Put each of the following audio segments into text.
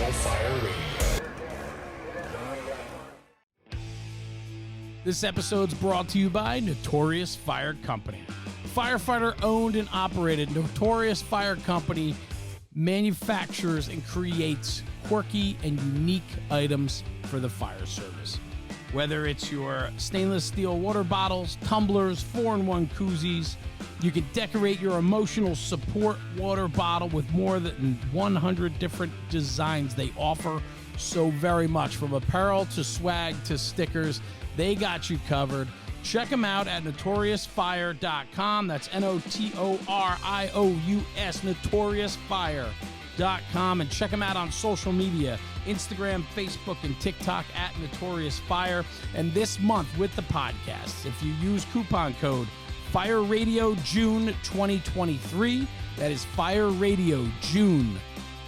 National Fire Radio. This episode's brought to you by Notorious Fire Company. Firefighter owned and operated, Notorious Fire Company manufactures and creates quirky and unique items for the fire service. Whether it's your stainless steel water bottles, tumblers, 4-in-1 koozies, you can decorate your emotional support water bottle with more than 100 different designs they offer so very much. From apparel to swag to stickers, they got you covered. Check them out at notoriousfire.com. That's Notorious, notoriousfire.com. And check them out on social media, Instagram, Facebook, and TikTok at Notorious Fire. And this month with the podcast, if you use coupon code Fire Radio June 2023, that is Fire Radio June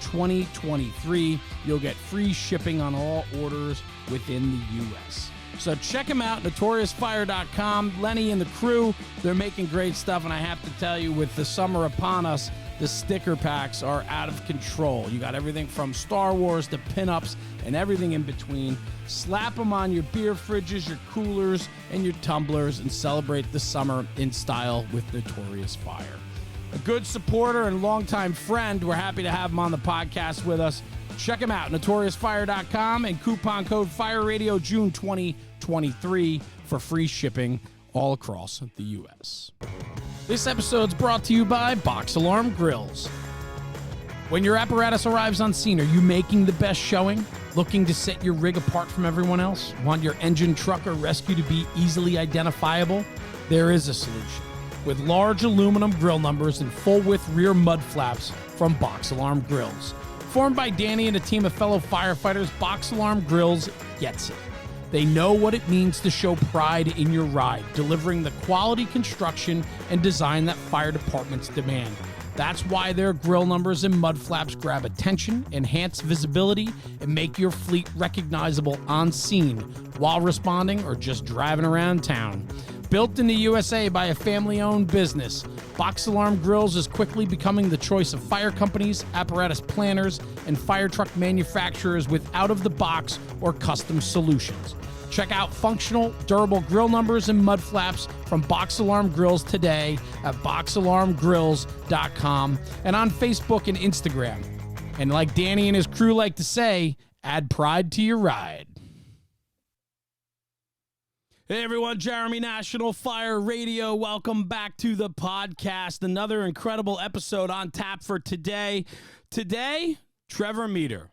2023, you'll get free shipping on all orders within the U.S. So check them out, notoriousfire.com. Lenny and the crew, they're making great stuff, and I have to tell you, with the summer upon us, the sticker packs are out of control. You got everything from Star Wars to pinups and everything in between. Slap them on your beer fridges, your coolers, and your tumblers, and celebrate the summer in style with Notorious Fire. A good supporter and longtime friend. We're happy to have him on the podcast with us. Check him out, notoriousfire.com, and coupon code FIRERADIO June 2023 for free shipping all across the U.S. This episode's brought to you by Box Alarm Grills. When your apparatus arrives on scene, are you making the best showing? Looking to set your rig apart from everyone else? Want your engine, truck, or rescue to be easily identifiable? There is a solution. With large aluminum grill numbers and full-width rear mud flaps from Box Alarm Grills. Formed by Danny and a team of fellow firefighters, Box Alarm Grills gets it. They know what it means to show pride in your ride, delivering the quality construction and design that fire departments demand. That's why their grill numbers and mud flaps grab attention, enhance visibility, and make your fleet recognizable on scene while responding or just driving around town. Built in the USA by a family-owned business, Box Alarm Grills is quickly becoming the choice of fire companies, apparatus planners, and fire truck manufacturers with out-of-the-box or custom solutions. Check out functional, durable grill numbers and mud flaps from Box Alarm Grills today at boxalarmgrills.com and on Facebook and Instagram. And like Danny and his crew like to say, add pride to your ride. Hey everyone, Jeremy, National Fire Radio. Welcome back to the podcast. Another incredible episode on tap for today. Today, Trevor Meador,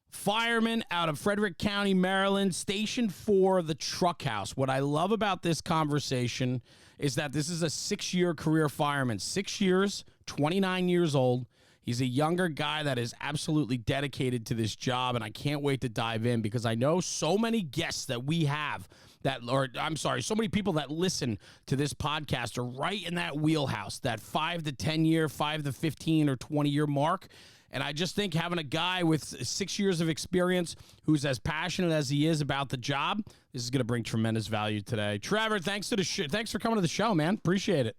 fireman out of Frederick County, Maryland, stationed for the truck house. What I love about this conversation is that this is a 6-year career fireman. 6 years, 29 years old. He's a younger guy that is absolutely dedicated to this job, and I can't wait to dive in because I know so many guests that we have so many people that listen to this podcast are right in that wheelhouse, that 5 to 10 year, 5 to 15 or 20 year mark. And I just think having a guy with 6 years of experience who's as passionate as he is about the job, this is going to bring tremendous value today. Trevor, thanks for coming to the show, man. Appreciate it.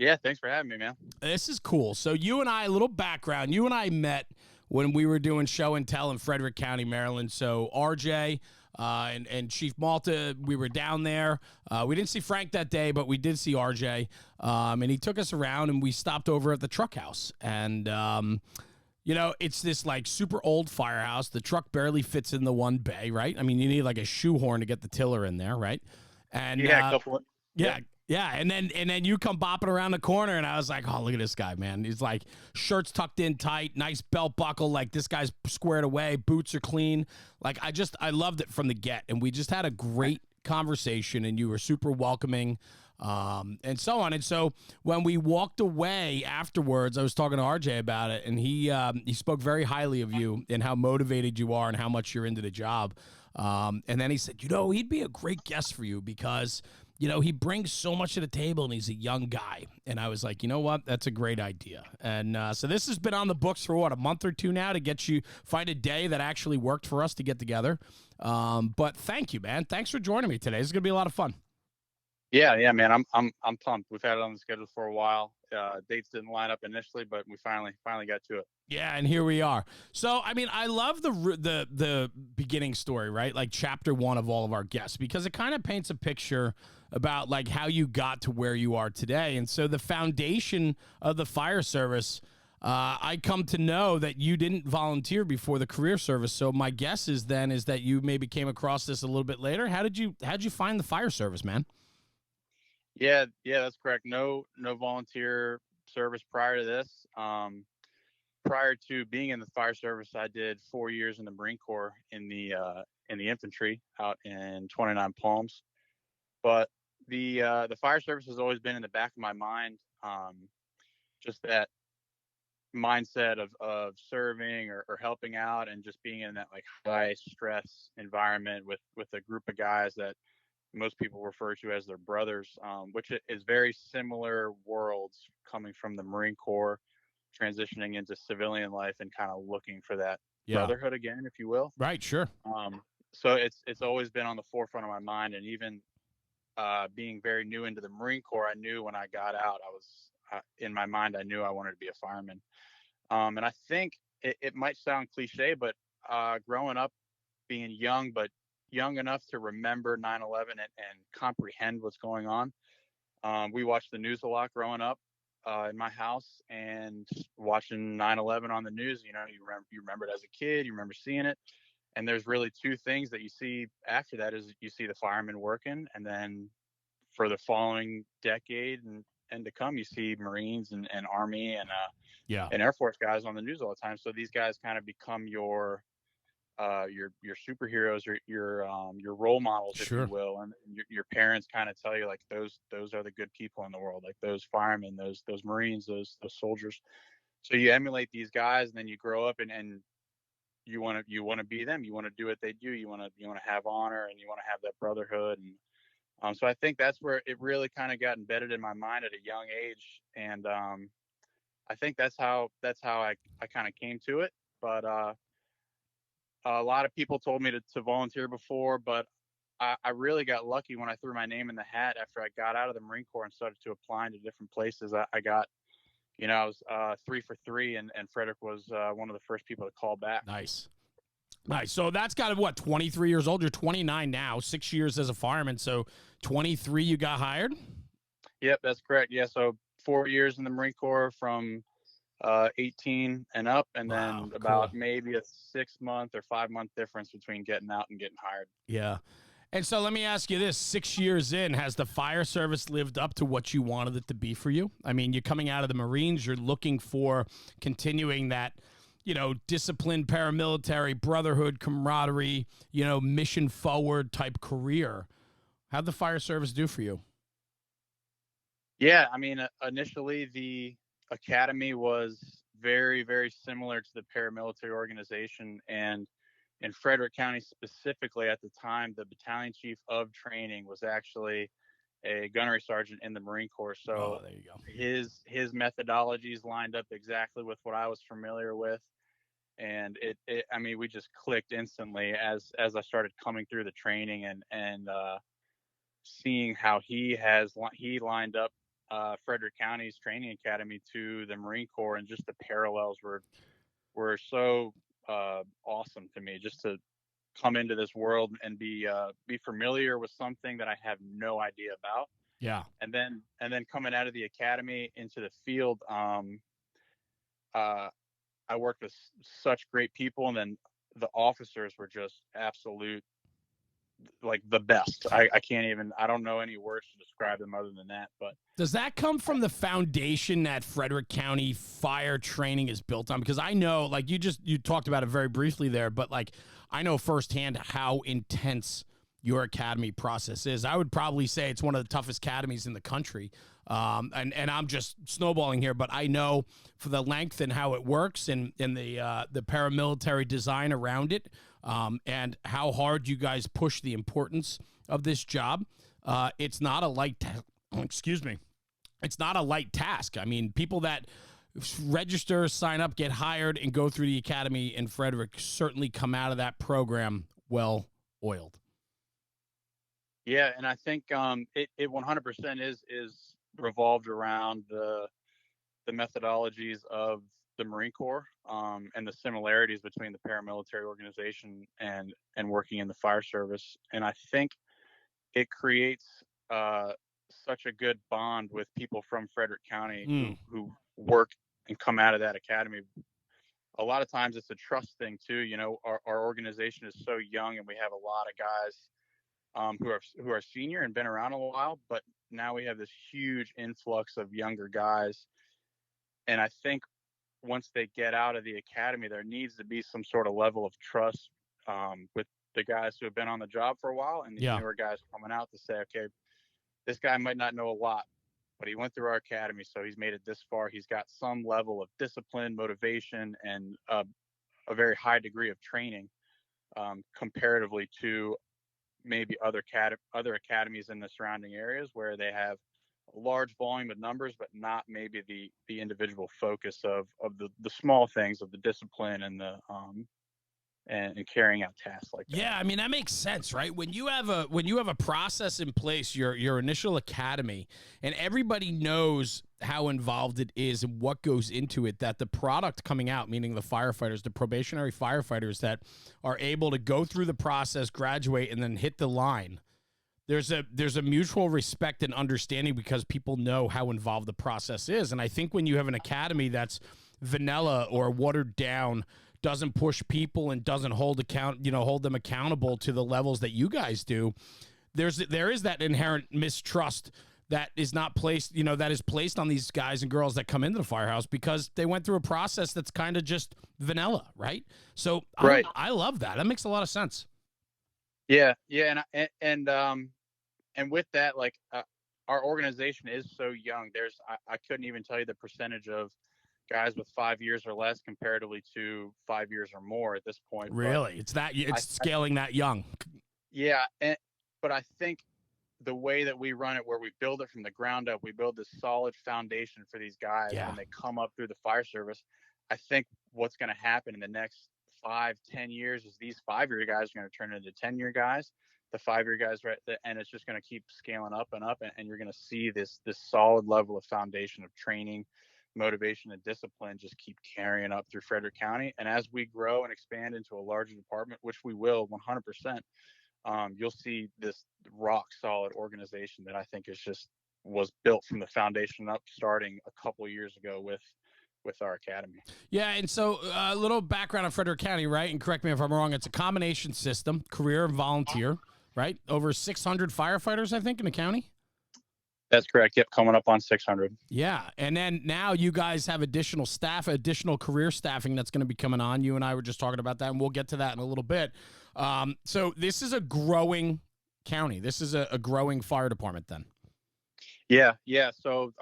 Yeah, thanks for having me, man. This is cool. So you and I, a little background, you and I met when we were doing show and tell in Frederick County, Maryland. So RJ and Chief Malta, we were down there. We didn't see Frank that day, but we did see RJ. And he took us around, and we stopped over at the truck house. And, it's this like super old firehouse. The truck barely fits in the one bay, right? I mean, you need like a shoehorn to get the tiller in there, right? And yeah, a couple of, yeah. And then you come bopping around the corner, and I was like, oh, look at this guy, man. He's like, shirt's tucked in tight, nice belt buckle. Like, this guy's squared away. Boots are clean. Like, I loved it from the get. And we just had a great conversation, and you were super welcoming, and so on. And so when we walked away afterwards, I was talking to RJ about it, and he spoke very highly of you and how motivated you are and how much you're into the job. And then he said, he'd be a great guest for you because he brings so much to the table, and he's a young guy. And I was like, you know what? That's a great idea. And so this has been on the books for, a month or two now to get you find a day that actually worked for us to get together. But thank you, man. Thanks for joining me today. This is going to be a lot of fun. Yeah, man. I'm pumped. We've had it on the schedule for a while. Dates didn't line up initially, but we finally got to it. Yeah, and here we are. So, I mean, I love the beginning story, right? Like chapter one of all of our guests, because it kind of paints a picture about like how you got to where you are today. And so, the foundation of the fire service, I come to know that you didn't volunteer before the career service. So, my guess is that you maybe came across this a little bit later. How'd you find the fire service, man? Yeah, that's correct. No volunteer service prior to this. Prior to being in the fire service, I did 4 years in the Marine Corps in the infantry out in 29 Palms. But the fire service has always been in the back of my mind. Just that mindset of serving or helping out and just being in that like high stress environment with a group of guys that most people refer to as their brothers, which is very similar worlds coming from the Marine Corps, transitioning into civilian life and kind of looking for that Yeah. brotherhood again, if you will. Right. Sure. So it's always been on the forefront of my mind, and even being very new into the Marine Corps, I knew when I got out, I was in my mind, I knew I wanted to be a fireman. And I think it might sound cliche, but growing up, being young, but young enough to remember 9/11 and comprehend what's going on. We watched the news a lot growing up in my house, and watching 9/11 on the news. You remember it as a kid, you remember seeing it. And there's really two things that you see after that is you see the firemen working, and then for the following decade and to come, you see Marines and Army Yeah. and Air Force guys on the news all the time. So these guys kind of become your superheroes, your role models, if you Sure. will, and your parents kind of tell you like those are the good people in the world, like those firemen, those Marines, those soldiers. So you emulate these guys, and then you grow up and you want to be them. You want to do what they do. You want to have honor, and you want to have that brotherhood. And so I think that's where it really kind of got embedded in my mind at a young age, and I think that's how I kind of came to it. But a lot of people told me to volunteer before, but I really got lucky when I threw my name in the hat after I got out of the Marine Corps and started to applying to different places. I got, I was 3 for 3, and Frederick was one of the first people to call back. Nice. Nice. So that's got to, what, 23 years old? You're 29 now, 6 years as a fireman. So 23, you got hired? Yep, that's correct. Yeah, so 4 years in the Marine Corps from 18 and up, and Wow, then about cool. maybe a 6 month or 5 month difference between getting out and getting hired. Yeah. And so let me ask you this, 6 years in, has the fire service lived up to what you wanted it to be for you? I mean, you're coming out of the Marines, you're looking for continuing that, disciplined paramilitary, brotherhood, camaraderie, mission forward type career. How'd the fire service do for you? Yeah, I mean, initially the academy was very, very similar to the paramilitary organization, and in Frederick County specifically at the time, the battalion chief of training was actually a gunnery sergeant in the Marine Corps. Oh, So there you go. his methodologies lined up exactly with what I was familiar with, and I mean, we just clicked instantly as I started coming through the training and seeing how he lined up Frederick County's training academy to the Marine Corps, and just the parallels were so awesome to me, just to come into this world and be familiar with something that I have no idea about. Yeah. And then coming out of the academy into the field, uh, I worked with such great people, and then the officers were just absolute, like the best. I can't even, I don't know any words to describe them other than that. But Does that come from the foundation that Frederick County fire training is built on? Because I know, like you talked about it very briefly there, but like I know firsthand how intense your academy process is. I would probably say it's one of the toughest academies in the country. And I'm just snowballing here, but I know for the length and how it works, and the paramilitary design around it, and how hard you guys push the importance of this job. It's not a light excuse me. It's not a light task. I mean, people that register, sign up, get hired, and go through the academy in Frederick certainly come out of that program well oiled. Yeah, and I think it 100% is revolved around the methodologies of the Marine Corps, and the similarities between the paramilitary organization and working in the fire service. And I think it creates uh, such a good bond with people from Frederick County Mm. who work and come out of that academy. A lot of times it's a trust thing too. Our organization is so young, and we have a lot of guys who are senior and been around a while, but now we have this huge influx of younger guys. And I think once they get out of the academy, there needs to be some sort of level of trust with the guys who have been on the job for a while and these Yeah. newer guys coming out to say, okay, this guy might not know a lot, but he went through our academy, so he's made it this far. He's got some level of discipline, motivation, and a very high degree of training comparatively to maybe other academies in the surrounding areas where they have a large volume of numbers, but not maybe the individual focus of the small things of the discipline and the and carrying out tasks like that. Yeah, I mean that makes sense, right? When you have a process in place, your initial academy, and everybody knows how involved it is and what goes into it, that the product coming out, meaning the firefighters, the probationary firefighters that are able to go through the process, graduate, and then hit the line. There's a mutual respect and understanding because people know how involved the process is. And I think when you have an academy that's vanilla or watered down, doesn't push people and doesn't hold them accountable to the levels that you guys do, there is that inherent mistrust that is not placed, that is placed on these guys and girls that come into the firehouse because they went through a process that's kind of just vanilla, right? So Right. I love that. That makes a lot of sense. Yeah, yeah, and with that, like our organization is so young. I couldn't even tell you the percentage of guys with 5 years or less comparatively to 5 years or more at this point. But Really, it's scaling that young. yeah, but I think the way that we run it, where we build it from the ground up, we build this solid foundation for these guys Yeah. when they come up through the fire service. I think what's going to happen in the next 5-10 years is these 5-year guys are going to turn into 10-year guys. The 5-year guys, right, and it's just going to keep scaling up and up, and you're going to see this solid level of foundation of training, motivation, and discipline just keep carrying up through Frederick County. And as we grow and expand into a larger department, which we will 100%, you'll see this rock solid organization that I think was built from the foundation up, starting a couple years ago with our academy. Yeah, and so a little background on Frederick County, right? And correct me if I'm wrong. It's a combination system, career and volunteer, right? Over 600 firefighters, I think, in the county. That's correct. Yep, coming up on 600. Yeah, and then now you guys have additional staff, additional career staffing that's going to be coming on. You and I were just talking about that, and we'll get to that in a little bit. So this is a growing county. This is a growing fire department then. Yeah. So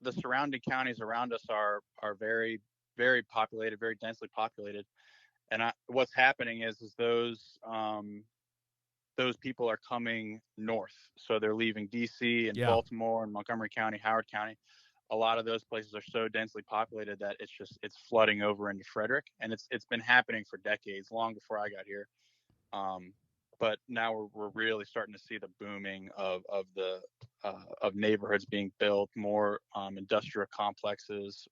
the surrounding counties around us are very, very populated, very densely populated. And what's happening is those people are coming north. So they're leaving DC and Baltimore and Montgomery County, Howard County. A lot of those places are so densely populated that it's flooding over into Frederick. And it's been happening for decades, long before I got here. But now we're really starting to see the booming of neighborhoods being built, more industrial complexes.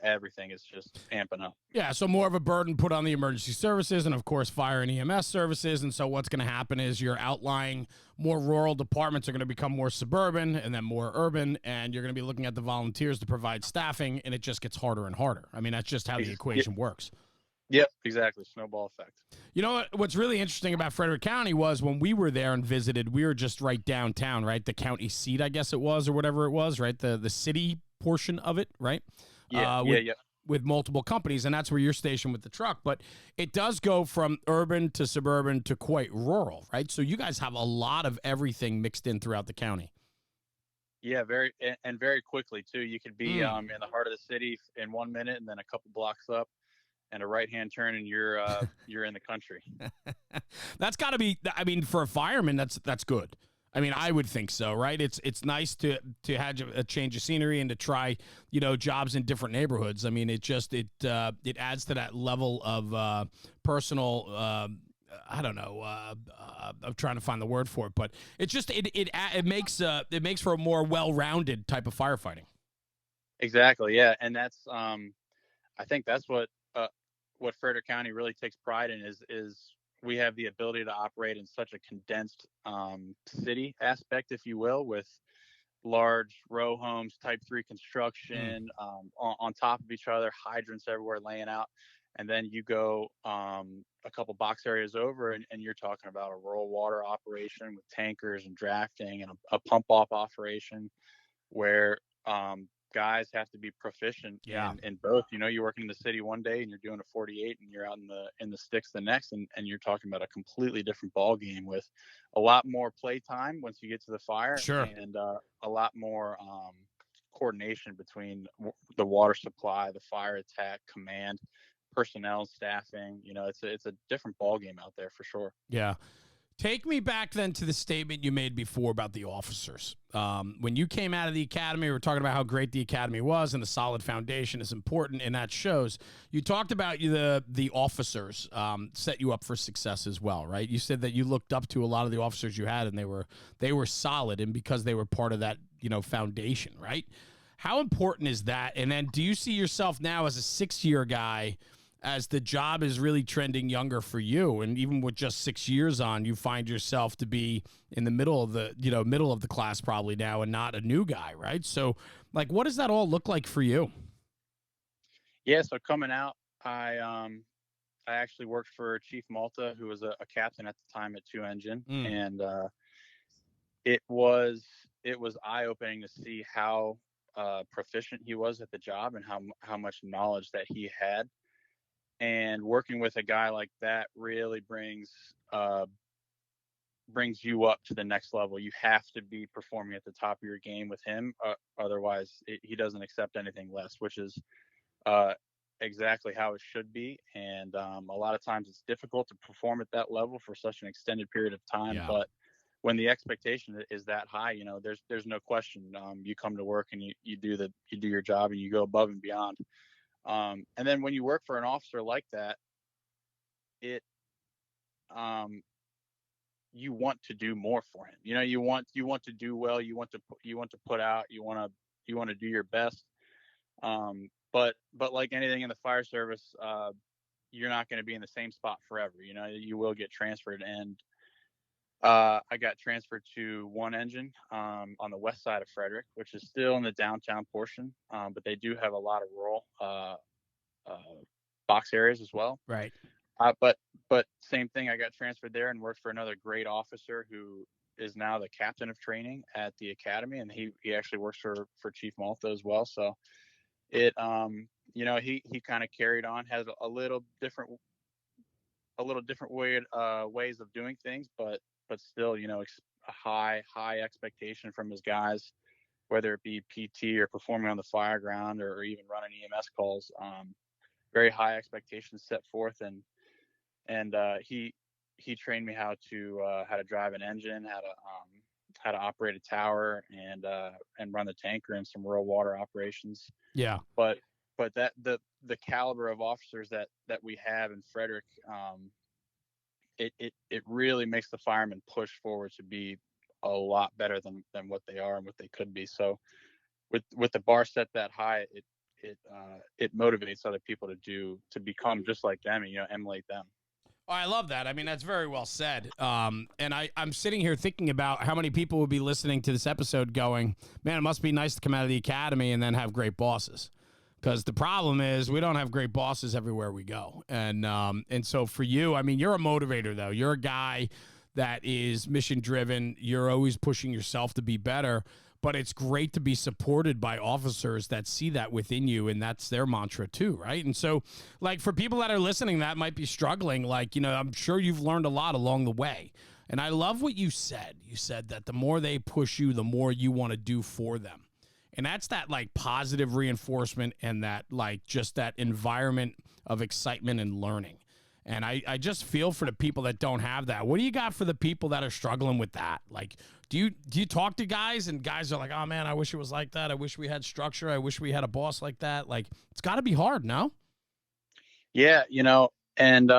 Everything is just amping up. Yeah, so more of a burden put on the emergency services and, of course, fire and EMS services. And so what's going to happen is your outlying, more rural departments are going to become more suburban and then more urban, and you're going to be looking at the volunteers to provide staffing, and it just gets harder and harder. I mean, that's just how the equation works. Yep, exactly. Snowball effect. You know what's really interesting about Frederick County was when we were there and visited, we were just right downtown, right? The county seat, I guess it was, or whatever it was, right? The city portion of it, right? Yeah, with multiple companies, and that's where you're stationed with the truck. But it does go from urban to suburban to quite rural, right? So you guys have a lot of everything mixed in throughout the county. Yeah, very quickly too. You could be in the heart of the city in 1 minute, and then a couple blocks up, and a right-hand turn, and you're in the country. That's got to be. I mean, for a fireman, that's good. I mean, I would think so, right? It's nice to have a change of scenery and to try, jobs in different neighborhoods. I mean, it adds to that level of personal I don't know. I'm trying to find the word for it, but it's just it makes for a more well-rounded type of firefighting. Exactly. Yeah. And that's I think that's what Frederick County really takes pride in is we have the ability to operate in such a condensed city aspect, if you will, with large row homes, type 3 construction, on top of each other, hydrants everywhere laying out. And then you go a couple box areas over, and you're talking about a rural water operation with tankers and drafting, and a pump off operation where guys have to be proficient Yeah. in both. You know, you're working in the city one day and you're doing a 48, and you're out in the sticks the next, and you're talking about a completely different ball game with a lot more play time once you get to the fire, Sure. and a lot more coordination between the water supply, the fire attack, command, personnel, staffing. You know, it's a different ball game out there for sure. Yeah. Take me back then to the statement you made before about the officers. When you came out of the academy, we were talking about how great the academy was and the solid foundation is important, and that shows. You talked about the officers set you up for success as well, right? You said that you looked up to a lot of the officers you had, and they were solid, and because they were part of that, foundation, right? How important is that? And then do you see yourself now as a 6-year guy, as the job is really trending younger for you, and even with just 6 years on, you find yourself to be in the middle of the class probably now, and not a new guy, right? So, like, what does that all look like for you? Yeah, so coming out, I actually worked for Chief Malta, who was a captain at the time at 2 Engine, and it was eye opening to see how proficient he was at the job, and how much knowledge that he had. And working with a guy like that really brings you up to the next level. You have to be performing at the top of your game with him, otherwise he doesn't accept anything less, which is exactly how it should be. And a lot of times it's difficult to perform at that level for such an extended period of time. Yeah. But when the expectation is that high, there's no question. You come to work and you do your job, and you go above and beyond. And then when you work for an officer like that, it you want to do more for him. You want to do well. You want to put out. You want to do your best. But like anything in the fire service, you're not going to be in the same spot forever. You will get transferred, and I got transferred to 1 Engine on the west side of Frederick, which is still in the downtown portion, but they do have a lot of rural box areas as well. Right. But same thing, I got transferred there and worked for another great officer who is now the captain of training at the academy, and he actually works for Chief Malta as well. So it he kind of carried on, has a little different ways of doing things, but still, a high expectation from his guys, whether it be PT or performing on the fire ground, or even running EMS calls. Very high expectations set forth, and he trained me how to drive an engine, how to operate a tower, and run the tanker in some rural water operations. Yeah. But that the caliber of officers that we have in Frederick, it really makes the firemen push forward to be a lot better than what they are and what they could be. So with the bar set that high, it motivates other people to become just like them, and emulate them. Oh, I love that. I mean, that's very well said. And I'm sitting here thinking about how many people would be listening to this episode going, man, it must be nice to come out of the academy and then have great bosses. Because the problem is we don't have great bosses everywhere we go. And so for you, I mean, you're a motivator, though. You're a guy that is mission driven. You're always pushing yourself to be better. But it's great to be supported by officers that see that within you, and that's their mantra too, right? And so, like, for people that are listening that might be struggling, like, I'm sure you've learned a lot along the way. And I love what you said. You said that the more they push you, the more you want to do for them. And that's that, like, positive reinforcement, and that, like, just that environment of excitement and learning. And I just feel for the people that don't have that. What do you got for the people that are struggling with that? Like, do you talk to guys, and guys are like, oh man, I wish it was like that. I wish we had structure. I wish we had a boss like that. Like, it's got to be hard, no? Yeah, and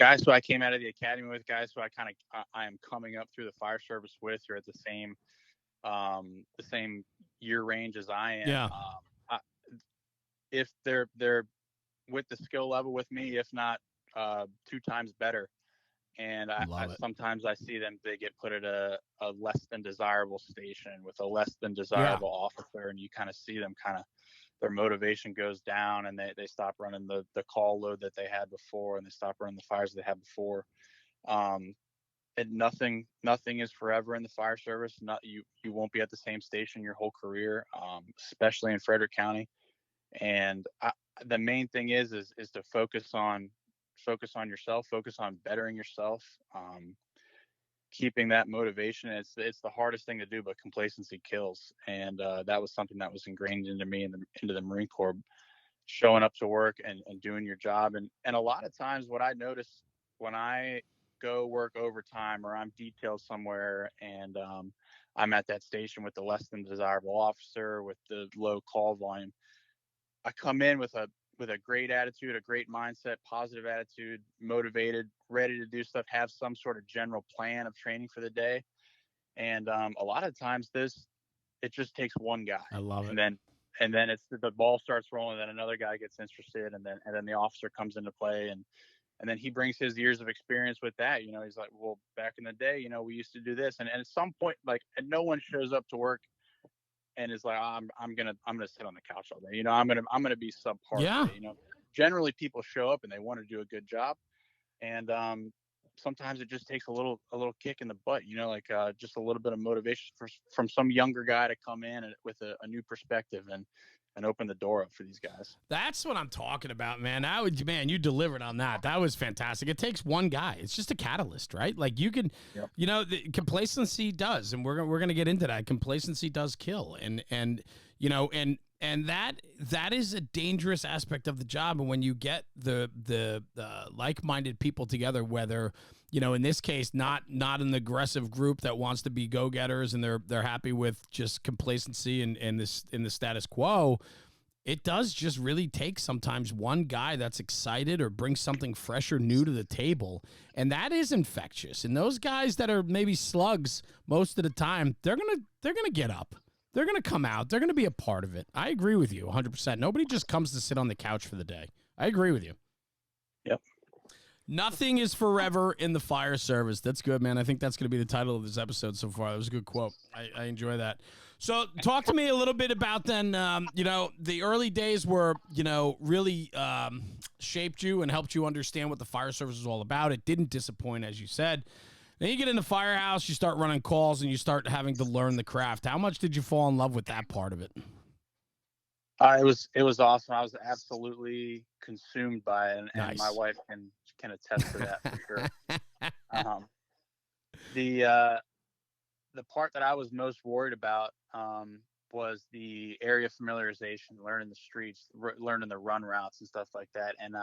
guys who I came out of the academy with, guys who I am coming up through the fire service with, you're at the same year range as I am. Yeah. If they're with the skill level with me, if not 2 times better. And sometimes I see them, they get put at a less than desirable station with a less than desirable officer, and you kind of see them their motivation goes down, and they stop running the call load that they had before, and they stop running the fires they had before. And nothing is forever in the fire service. You won't be at the same station your whole career, especially in Frederick County. And the main thing is to focus on yourself, focus on bettering yourself, keeping that motivation. It's the hardest thing to do, but complacency kills. And that was something that was ingrained into me into the Marine Corps, showing up to work and doing your job. And a lot of times what I notice when I go work overtime, or I'm detailed somewhere, and I'm at that station with the less than desirable officer with the low call volume, I come in with a great attitude, a great mindset, positive attitude, motivated, ready to do stuff, have some sort of general plan of training for the day. And a lot of times it just takes one guy. I love it. And then it's the ball starts rolling, then another guy gets interested, and then the officer comes into play, and then he brings his years of experience with that. He's like, well, back in the day, we used to do this. And at some point, and no one shows up to work and is like, oh, I'm gonna sit on the couch all day. I'm gonna be subpar. Yeah. Today, generally people show up and they want to do a good job, and sometimes it just takes a little kick in the butt. Just a little bit of motivation from some younger guy to come in with a new perspective and open the door up for these guys. That's what I'm talking about, man. You delivered on that. That was fantastic. It takes one guy. It's just a catalyst, right? Like you can, the complacency does, and we're gonna get into that. Complacency does kill, and that is a dangerous aspect of the job. And when you get the like-minded people together, whether in this case, not an aggressive group that wants to be go-getters and they're happy with just complacency and in the status quo, it does just really take sometimes one guy that's excited or brings something fresh or new to the table, and that is infectious. And those guys that are maybe slugs most of the time, they're gonna get up. They're going to come out. They're going to be a part of it. I agree with you 100%. Nobody just comes to sit on the couch for the day. I agree with you. Yep. Nothing is forever in the fire service. That's good, man. I think that's going to be the title of this episode so far. That was a good quote. I enjoy that. So talk to me a little bit about then, the early days were, really shaped you and helped you understand what the fire service was all about. It didn't disappoint, as you said. Then you get in the firehouse, you start running calls, and you start having to learn the craft. How much did you fall in love with that part of it? It was awesome. I was absolutely consumed by it, and Nice. My wife can attest to that for sure. The part that I was most worried about was the area familiarization, learning the streets, learning the run routes and stuff like that. And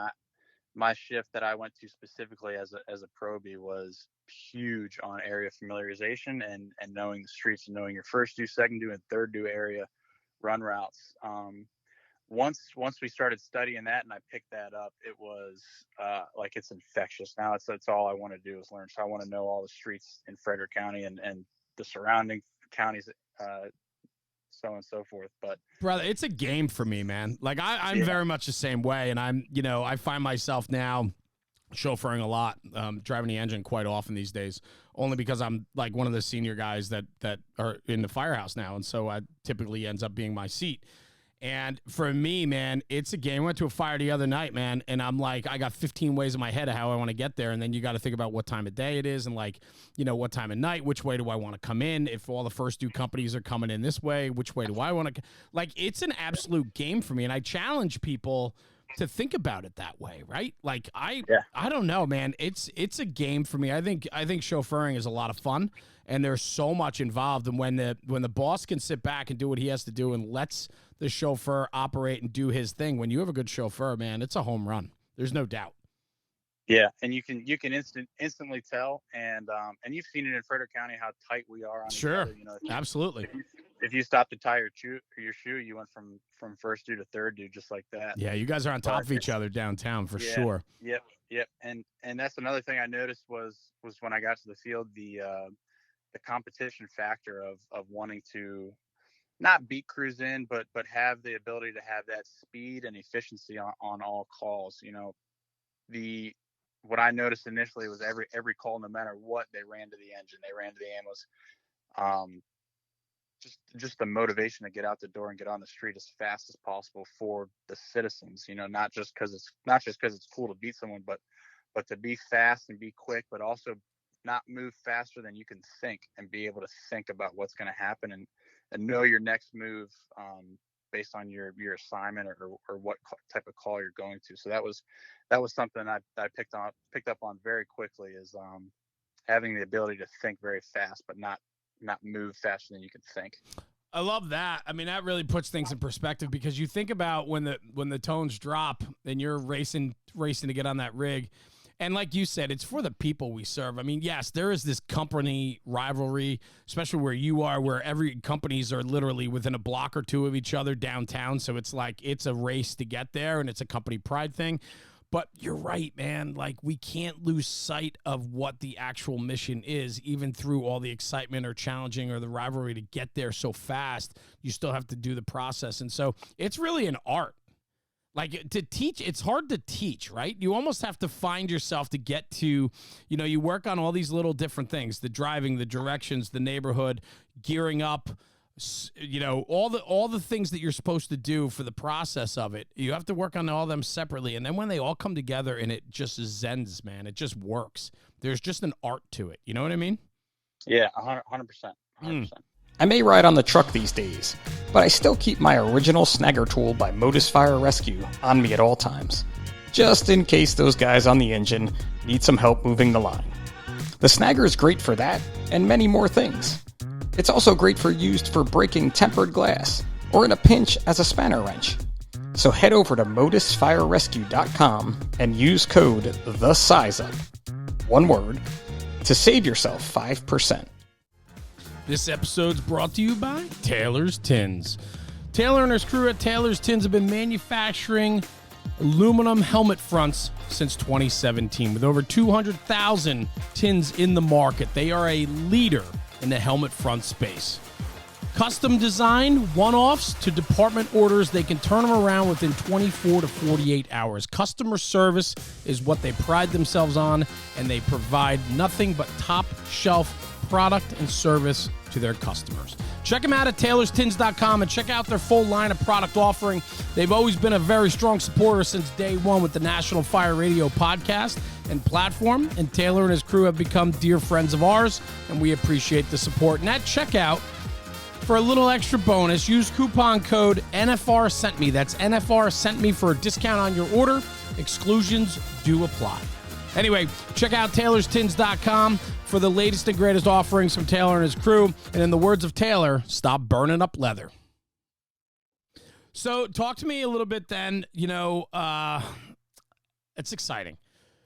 my shift that I went to specifically as a probie was huge on area familiarization and knowing the streets and knowing your first due, second due, and third due area run routes. Once we started studying that and I picked that up, it was it's infectious. Now it's all I want to do is learn. So I want to know all the streets in Frederick County and the surrounding counties, so on and so forth. But brother, it's a game for me, man. Like I'm very much the same way, and I find myself now chauffeuring a lot, driving the engine quite often these days, only because I'm like one of the senior guys that are in the firehouse now, and so I typically ends up being my seat. And for me, man, it's a game. I went to a fire the other night, man, and I'm like, I got 15 ways in my head of how I want to get there, and then you got to think about what time of day it is and, what time of night, which way do I want to come in? If all the first due companies are coming in this way, which way do I want to – it's an absolute game for me, and I challenge people to think about it that way, right? I don't know, man. It's a game for me. I think chauffeuring is a lot of fun, and there's so much involved. And when the boss can sit back and do what he has to do and lets the chauffeur operate and do his thing, when you have a good chauffeur, man, it's a home run. There's no doubt. Yeah, and you can instantly tell, and you've seen it in Frederick County how tight we are on sure, each other. Absolutely. if you stopped to tie your shoe, you went from first due to third due just like that. Yeah, you guys are on top But of each other downtown for yeah, sure. yep. And that's another thing I noticed was when I got to the field, the competition factor of wanting to not beat crews in, but have the ability to have that speed and efficiency on all calls. You know, what I noticed initially was every call, no matter what, they ran to the engine, they ran to the ambulance. Just the motivation to get out the door and get on the street as fast as possible for the citizens. You know, not just because it's cool to beat someone, but to be fast and be quick, but also not move faster than you can think and be able to think about what's going to happen and know your next move based on your assignment or what type of call you're going to. So that was something I picked up on very quickly, is having the ability to think very fast, but not move faster than you can think. I love that. I mean, that really puts things in perspective, because you think about when the tones drop and you're racing to get on that rig. And like you said, it's for the people we serve. I mean, yes, there is this company rivalry, especially where you are, where every companies are literally within a block or two of each other downtown. So it's like it's a race to get there, and it's a company pride thing. But you're right, man. Like, we can't lose sight of what the actual mission is, even through all the excitement or challenging or the rivalry to get there so fast. You still have to do the process. And so it's really an art. Like, to teach, it's hard to teach, right? You almost have to find yourself to get to, you work on all these little different things, the driving, the directions, the neighborhood, gearing up, all the things that you're supposed to do for the process of it. You have to work on all of them separately. And then when they all come together and it just zens, man, it just works. There's just an art to it. You know what I mean? Yeah, 100%. 100%. I may ride on the truck these days, but I still keep my original snagger tool by Modus Fire Rescue on me at all times, just in case those guys on the engine need some help moving the line. The snagger is great for that, and many more things. It's also great used for breaking tempered glass, or in a pinch as a spanner wrench. So head over to modusfirerescue.com and use code THESIZEUP, one word, to save yourself 5%. This episode's brought to you by Taylor's Tins. Taylor and his crew at Taylor's Tins have been manufacturing aluminum helmet fronts since 2017. With over 200,000 tins in the market, they are a leader in the helmet front space. Custom design, one-offs to department orders, they can turn them around within 24 to 48 hours. Customer service is what they pride themselves on, and they provide nothing but top-shelf product and service to their customers. Check them out at taylorstins.com and check out their full line of product offering. They've always been a very strong supporter since day one with the National Fire Radio podcast and platform, and Taylor and his crew have become dear friends of ours, and we appreciate the support. And at checkout, for a little extra bonus, use coupon code NFR Sent Me. That's NFR Sent Me for a discount on your order. Exclusions do apply. Anyway, check out taylorstins.com for the latest and greatest offerings from Taylor and his crew. And in the words of Taylor, stop burning up leather. So talk to me a little bit then. It's exciting.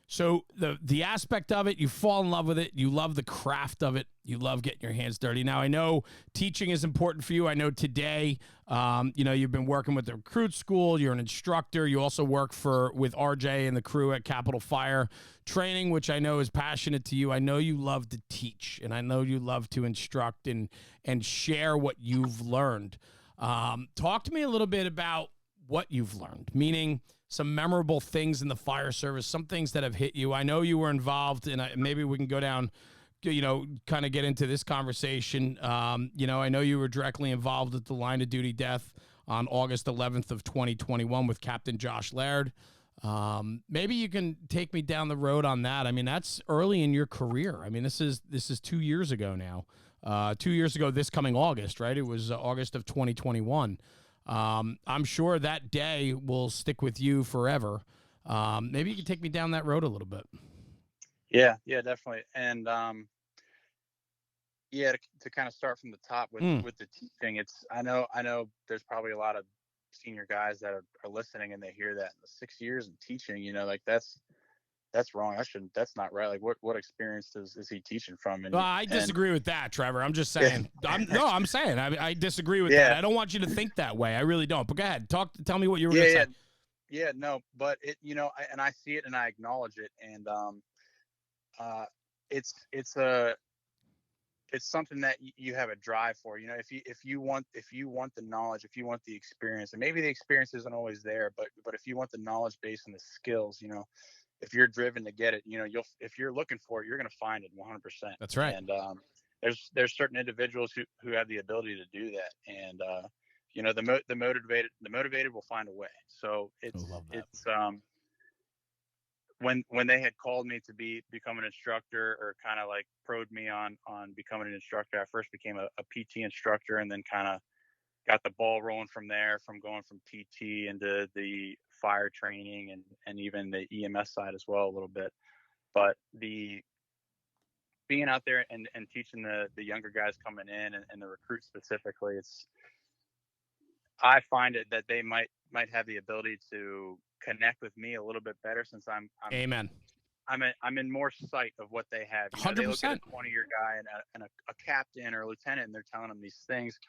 So the aspect of it, you fall in love with it. You love the craft of it. You love getting your hands dirty. Now, I know teaching is important for you. I know today, you've been working with the recruit school. You're an instructor. You also work with RJ and the crew at Capitol Fire Training, which I know is passionate to you. I know you love to teach, and I know you love to instruct and share what you've learned. Talk to me a little bit about what you've learned, meaning some memorable things in the fire service, some things that have hit you. I know you were involved, and maybe we can go down, kind of get into this conversation. I know you were directly involved with the line of duty death on August 11th of 2021 with Captain Josh Laird. Maybe you can take me down the road on that. I mean, that's early in your career. I mean, this is 2 years ago now. 2 years ago this coming August, right? It was August of 2021. I'm sure that day will stick with you forever. Maybe you can take me down that road a little bit. Yeah, definitely. And to kind of start from the top with the teaching, I know there's probably a lot of senior guys that are listening, and they hear that 6 years in teaching, like that's wrong. That's not right. Like what experience is he teaching from? And, Well, I disagree with that, Trevor. I'm just saying. Yeah. I'm saying I disagree with Yeah. that. I don't want you to think that way. I really don't. But go ahead, tell me what you were Yeah, going to yeah. say. Yeah, no, but it, and I see it and I acknowledge it. And, it's, it's something that you have a drive for, if you want the knowledge, if you want the experience, and maybe the experience isn't always there, but if you want the knowledge base and the skills, if you're driven to get it, if you're looking for it, you're going to find it 100%. That's right. And, there's certain individuals who have the ability to do that. And, the motivated will find a way. So when they had called me to become an instructor, or kind of like pro'd me on becoming an instructor, I first became a PT instructor, and then kind of got the ball rolling from there, from going from PT into the fire training and even the EMS side as well a little bit. But being out there and teaching the younger guys coming in, and the recruits specifically, I find it that they might have the ability to connect with me a little bit better, since I'm Amen. I'm in more sight of what they have. 100%. They look at a 20-year guy and a captain or a lieutenant, and they're telling them these things.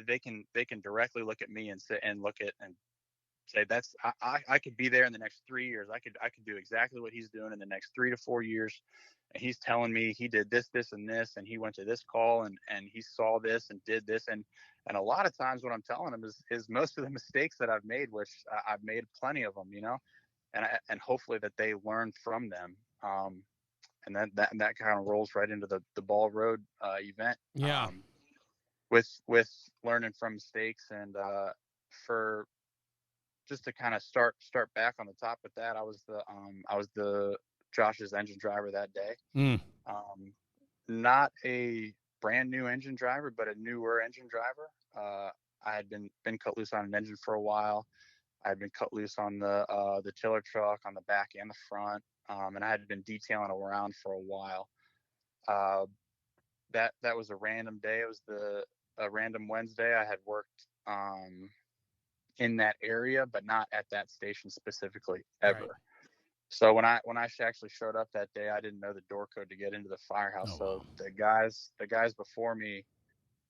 They can directly look at me and say I could be there in the next 3 years. I could do exactly what he's doing in the next 3 to 4 years. And he's telling me he did this, and this, and he went to this call and he saw this and did this. And a lot of times what I'm telling them is most of the mistakes that I've made, which I've made plenty of them, and hopefully that they learn from them. And that kind of rolls right into the Ball Road event. Yeah. With learning from mistakes, and for just to kind of start back on the top with that, I was the Josh's engine driver that day. Not a brand new engine driver, but a newer engine driver. I had been cut loose on an engine for a while. I had been cut loose on the tiller truck on the back and the front, and I had been detailing around for a while. That was a random day. It was a random Wednesday. I had worked in that area, but not at that station specifically ever. Right. So when I actually showed up that day, I didn't know the door code to get into the firehouse. Oh, so wow. the guys before me,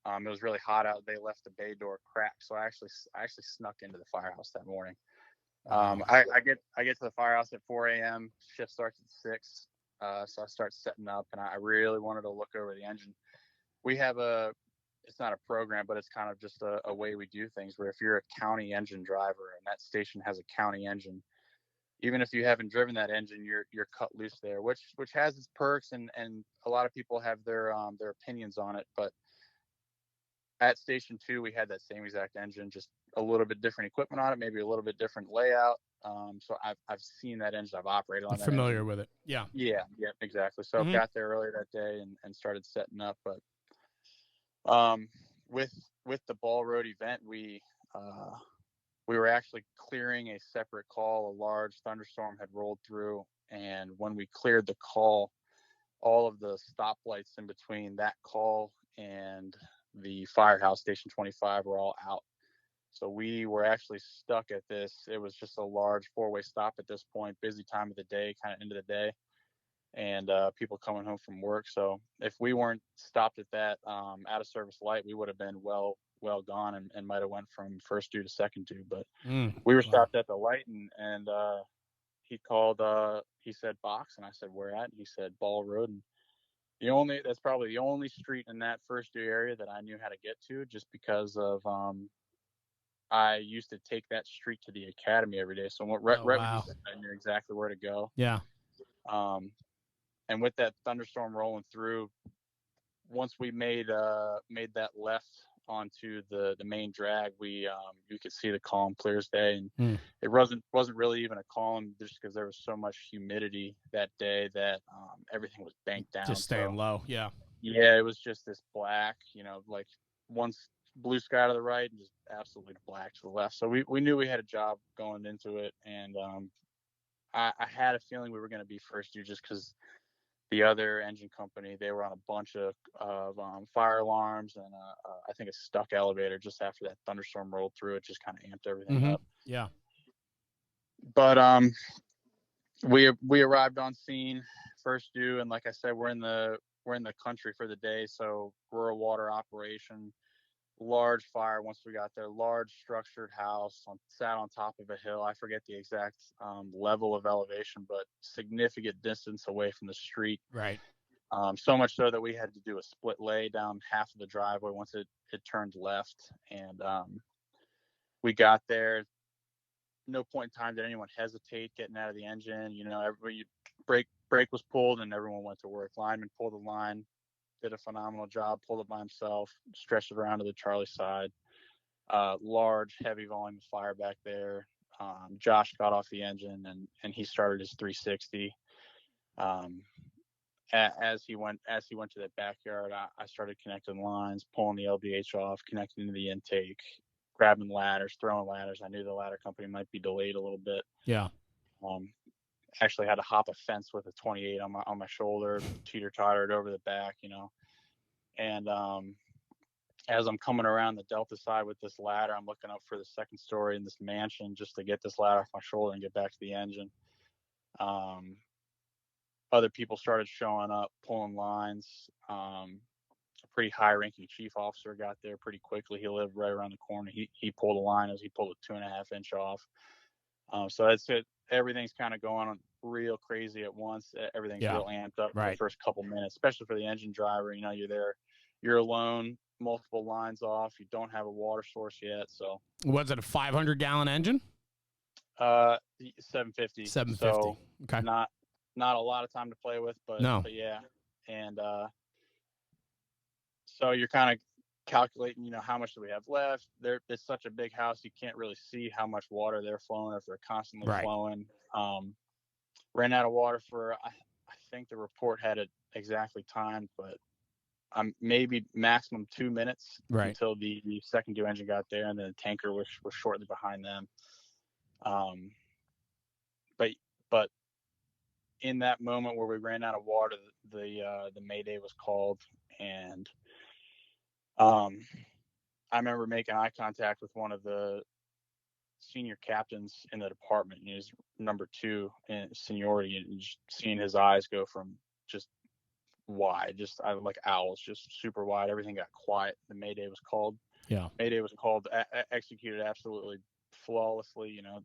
it was really hot out. They left the bay door cracked, so I actually snuck into the firehouse that morning. Wow. I get to the firehouse at 4 a.m. Shift starts at 6. So I start setting up, and I really wanted to look over the engine. We have it's not a program, but it's kind of just a way we do things, where if you're a county engine driver and that station has a county engine, even if you haven't driven that engine, you're cut loose there, which has its perks, and a lot of people have their opinions on it. But at Station 2, we had that same exact engine, just a little bit different equipment on it, maybe a little bit different layout. So I've seen that engine, I've operated on that familiar engine. with it. Yeah, exactly. So I got there earlier that day and started setting up. But with the Ball Road event, we were actually clearing a separate call. A large thunderstorm had rolled through, and when we cleared the call, all of the stoplights in between that call and the firehouse, Station 25, were all out. So we were actually stuck at this. It was just a large 4-way stop at this point, busy time of the day, kind of end of the day, and people coming home from work. So if we weren't stopped at that out of service light, we would have been well gone, and might have went from first due to second due. But we were stopped at the light, and he called. He said box, and I said where at? And he said Ball Road. And that's probably the only street in that first due area that I knew how to get to, just because of I used to take that street to the academy every day. So right when he said, I knew exactly where to go. Yeah. And with that thunderstorm rolling through, once we made that left onto the main drag, you could see the column clear as day, and it wasn't really even a column, just because there was so much humidity that day that everything was banked down, just staying low. Yeah, it was just this black, like once blue sky to the right and just absolutely black to the left. So we knew we had a job going into it, and I had a feeling we were going to be first due, just because the other engine company, they were on a bunch of fire alarms, and I think a stuck elevator just after that thunderstorm rolled through. It just kind of amped everything up. Yeah. But We arrived on scene first due, and like I said, we're in the country for the day, so rural water operation. Large fire once we got there. Large structured house sat on top of a hill. I forget the exact level of elevation, but significant distance away from the street. Right. So much so that we had to do a split lay down half of the driveway once it turned left. And we got there. No point in time did anyone hesitate getting out of the engine. You know, everybody brake was pulled and everyone went to work. Lineman pulled the line, did a phenomenal job, pulled it by himself, stretched it around to the Charlie side. Large, heavy volume of fire back there. Josh got off the engine and he started his 360. As he went to the backyard, I started connecting lines, pulling the LBH off, connecting to the intake, grabbing ladders, throwing ladders. I knew the ladder company might be delayed a little bit. Yeah. Actually had to hop a fence with a 28 on my shoulder, teeter-tottered over the back, you know. And as I'm coming around the Delta side with this ladder, I'm looking up for the second story in this mansion just to get this ladder off my shoulder and get back to the engine. Other people started showing up, pulling lines. A pretty high-ranking chief officer got there pretty quickly. He lived right around the corner. He pulled a line as he pulled a 2.5-inch off. So that's it. Everything's kind of going on real crazy at once. Everything's real amped up for the first couple minutes, especially for the engine driver. You know, you're there, you're alone, multiple lines off. You don't have a water source yet. So was it a 500-gallon engine? 750. 750. So okay. Not a lot of time to play with, but yeah. And so you're kind of calculating, you know, how much do we have left? It's such a big house, you can't really see how much water they're flowing, if they're constantly flowing. Ran out of water for I think the report had it exactly timed, but maybe maximum 2 minutes until the second due engine got there, and then the tanker was shortly behind them. But in that moment where we ran out of water, the Mayday was called, and I remember making eye contact with one of the senior captains in the department. He was number 2 in seniority, and just seeing his eyes go from just wide, like owls, just super wide. Everything got quiet. The Mayday was called. Yeah. Mayday was called, executed absolutely flawlessly. You know,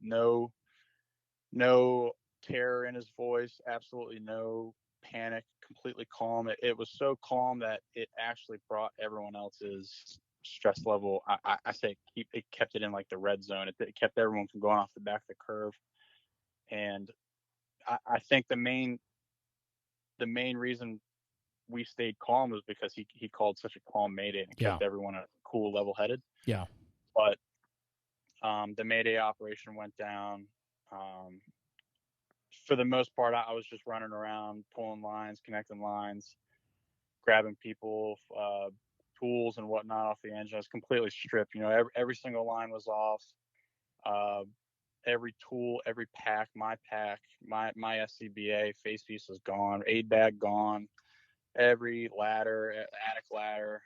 no terror in his voice, absolutely no panic, completely calm. It was so calm that it actually brought everyone else's stress level. I say it kept it in like the red zone. It kept everyone from going off the back of the curve. And I think the main reason we stayed calm was because he called such a calm Mayday and kept everyone cool, level headed. Yeah. But the Mayday operation went down. For the most part, I was just running around, pulling lines, connecting lines, grabbing people, tools and whatnot off the engine. I was completely stripped. You know, every single line was off. Every tool, every pack, my SCBA face piece was gone. Aid bag gone. Every ladder, attic ladder,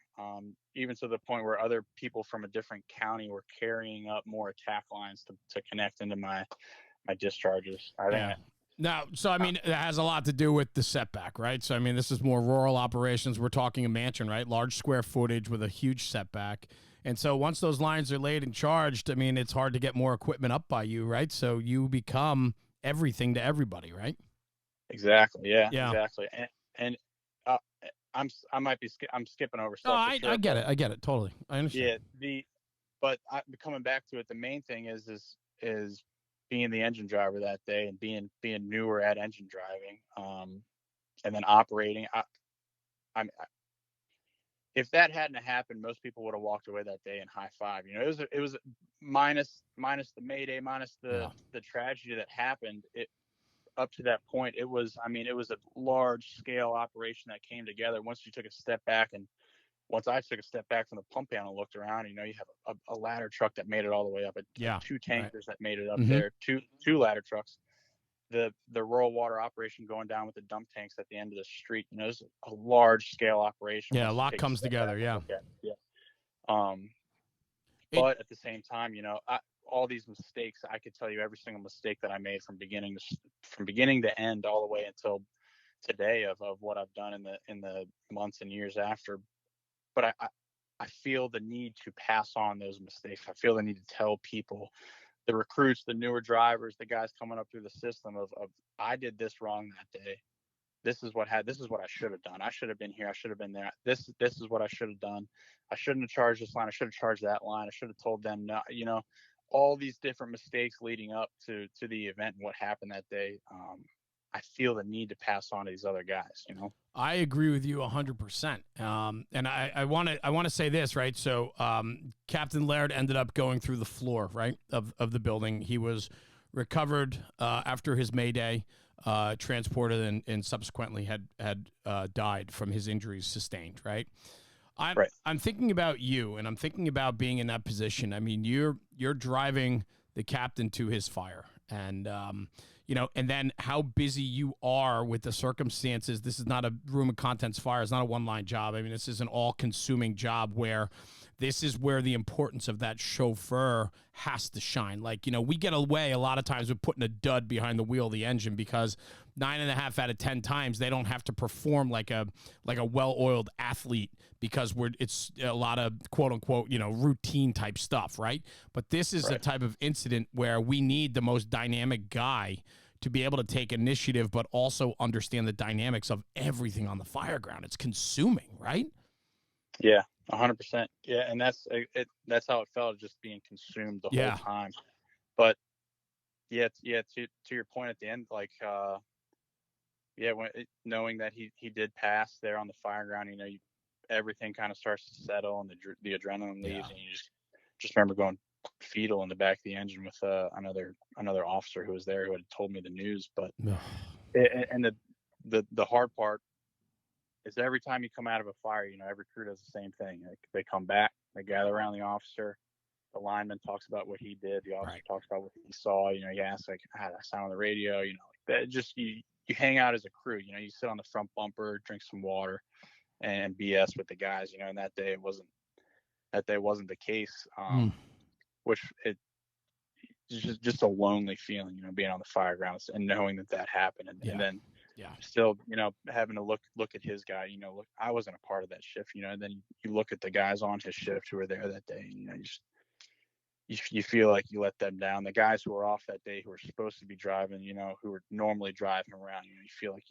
even to the point where other people from a different county were carrying up more attack lines to connect into my discharges. I think. Now, so, I mean, it has a lot to do with the setback, right? So, I mean, this is more rural operations. We're talking a mansion, right? Large square footage with a huge setback. And so once those lines are laid and charged, I mean, it's hard to get more equipment up by you, right? So you become everything to everybody, right? Exactly. Yeah. Exactly. And I'm skipping over stuff. No, I get it. I get it. Totally. I understand. Yeah. But coming back to it, the main thing is being the engine driver that day and being newer at engine driving, and then operating. If that hadn't happened, most people would have walked away that day in high five. You know, it was minus the Mayday, minus the tragedy that happened. Up to that point, it was a large scale operation that came together. Once you took a step back, and once I took a step back from the pump panel and looked around, you know, you have a ladder truck that made it all the way up, 2 tankers that made it up there, two ladder trucks, the rural water operation going down with the dump tanks at the end of the street. You know, it's a large scale operation. Yeah, a lot comes together. Yeah. But at the same time, all these mistakes, I could tell you every single mistake that I made from beginning to end, all the way until today of what I've done in the months and years after. But I feel the need to pass on those mistakes. I feel the need to tell people, the recruits, the newer drivers, the guys coming up through the system of I did this wrong that day. This is what I should have done. I should have been here. I should have been there. This is what I should have done. I shouldn't have charged this line. I should have charged that line. I should have told them no. All these different mistakes leading up to the event and what happened that day. I feel the need to pass on to these other guys. I agree with you 100%. And I want to say this, right? So Captain Laird ended up going through the floor, right, of the building. He was recovered after his Mayday, transported, and subsequently had died from his injuries sustained, right? I'm thinking about you, and I'm thinking about being in that position. I mean, you're driving the captain to his fire, and and then how busy you are with the circumstances. This is not a room of contents fire. It's not a one-line job. I mean, this is an all-consuming job where this is where the importance of that chauffeur has to shine. Like, we get away a lot of times with putting a dud behind the wheel of the engine because 9.5 out of 10 times they don't have to perform like a well-oiled athlete because it's a lot of quote unquote, routine type stuff, right? But this is a type of incident where we need the most dynamic guy to be able to take initiative, but also understand the dynamics of everything on the fire ground. It's consuming, right? Yeah, 100%. Yeah, and that's how it felt, just being consumed the whole time. But to your point at the end, like knowing that he did pass there on the fire ground, everything kind of starts to settle and the adrenaline leaves, and you just remember going fetal in the back of the engine with another officer who was there who had told me the news. But and the hard part is every time you come out of a fire, every crew does the same thing. Like, they come back, they gather around the officer. The lineman talks about what he did. The officer talks about what he saw. He asks, like, I sound on the radio. That just you hang out as a crew. You sit on the front bumper, drink some water, and BS with the guys. And that day wasn't the case. Which it's just a lonely feeling, being on the fire grounds and knowing that happened, and then still, having to look at his guy. Look, I wasn't a part of that shift, and then you look at the guys on his shift who were there that day, and you feel like you let them down. The guys who were off that day, who were supposed to be driving, who were normally driving around, you feel like